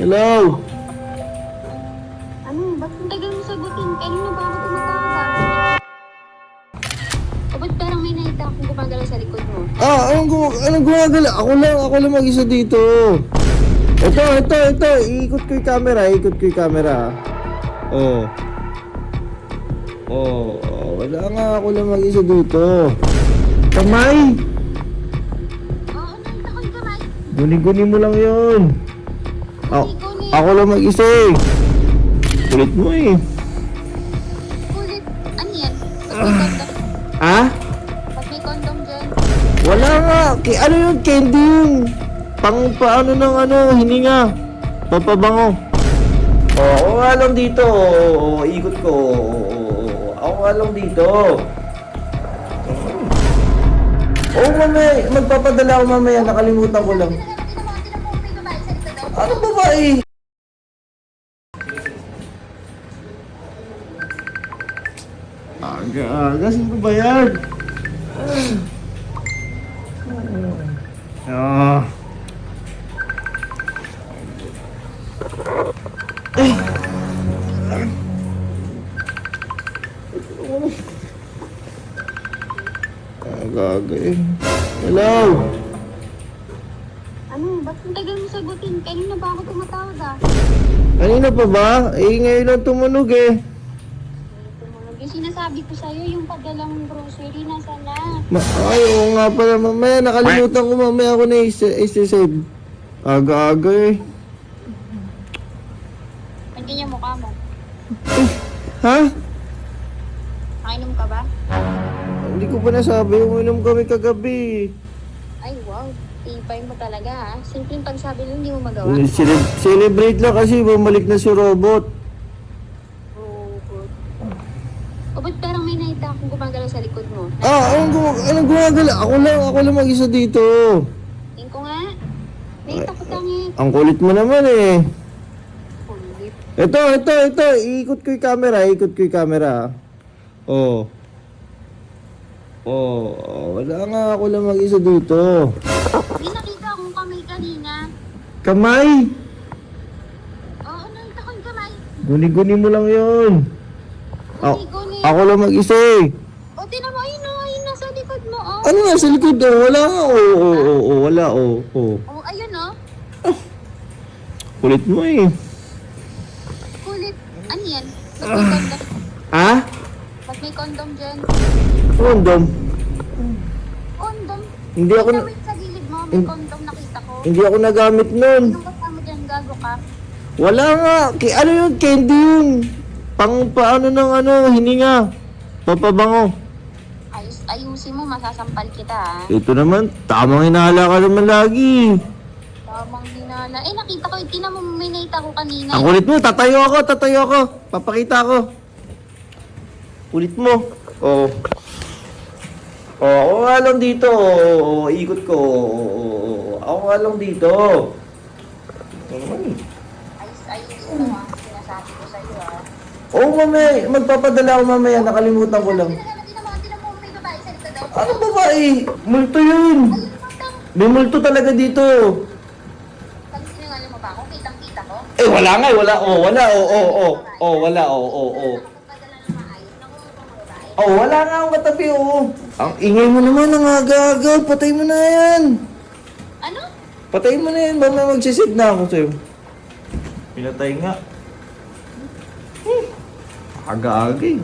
Hello? Ano? Ba't ang tagal mo sagutin? Kanina ba ako tumatawag? O ba't parang may nakita akong gumagalaw sa likod mo? Anong gumagala? Ako lang mag-isa dito. Ito. Iikot ko yung camera. Oh. Wala nga, ako lang mag-isa dito. Kamay! Oo, nakita ko yung kamay. Guni-guni mo lang yun. Guni-guni. Ako lang mag-isa eh. Kulit mo eh. Kulit. Ano yan? Ba't may kondom? Ha? Ba't may kondom dyan? Wala nga. Ano yun? Candy yun. Paano ng hininga. Papabango. Ako nga lang dito. Ikot ko. Ako nga lang dito. Mamaya. Magpapadala ako mamaya. Nakalimutan ko lang. Tinan mo, may babae sa likod daw. Ano babae? Aga. Saan ko ba yan? Aga eh. Hello? Ano? Ba't ang tagal mo sagutin? Kanina ba ako tumatawag Kanina pa ba? Ngayon lang tumunog eh. Tumunog. Yung sinasabi ko sa'yo, yung padalang grocery, nasa na? Oo nga pala. Mamaya nakalimutan ko. Mamaya ako na isa-save. Aga eh. Nandiyan yung mukha mo. Ha? Nakainom ka ba? Hindi ko pa nasabi. Uminom kami kagabi. Ay, wow. Tipay mo talaga, ha? Simpleng pagsabi lang, hindi mo magawa. Celebrate lang kasi bumalik na si Robot. Oh, good. O ba't parang may nakita akong gumagalaw sa likod mo? Anong gumagala? Ako lang mag-isa dito. Tingin ko nga. Nakita ko tangi. Ang kulit mo naman eh. Kulit. Ito. Iikot ko yung camera. Oh. Wala nga, ako lang mag-isa dito. May nakita akong kamay kanina. Kamay? Oo, nakita ko yung kamay. Guni-guni mo lang yun. Guni-guni. Ako lang mag-isa eh. O, tinan mo, ayun nasa likod mo, oh. Ano nga sa likod? Wala nga. Wala. Oh, ayun, oh. Kulit mo eh. Kulit. Ano yan? Ba't may kondom? Ha? Ba't may kondom dyan? Kondom. Kondom? Hindi ako Tingnan mo yung sa gilid mo, may kondom nakita ko. Hindi ako nagamit nun. Anong kasama dyan, gago ka? Wala nga. Ano yun? Candy yun. Paano ng hininga. Papabango. Ayusin mo, masasampal kita, ha? Ito naman, tamang hinala ka naman lagi. Tamang dinala. Eh, nakita ko, tinan mo, may nakita ko kanina. Ang kulit mo, tatayo ako. Papakita ko. Kulit mo. Ako nga lang dito. Ikot ko. Ako nga lang dito. Ito naman eh. Ayusin mo, ha? Sinasabi ko sa'yo, ha? Mamaya. Magpapadala ako mamaya. Nakalimutan ko lang. Tinan mo, may babae sa likod daw. Ano babae? Multo yun. May multo talaga dito. Pag sinungaling mo ba ako, kitang-kita ko? Wala nga. Wala. Wala. Nakapagpadala ng maayos. Nakumuha mo babae. Wala nga akong katabi. Ang ingay mo naman. Ang aga-aga. Patay mo na yan. Ano? Patay mo na yan. Mamaya magsisid na ako sa'yo. Pinatay nga. Aga-aga eh.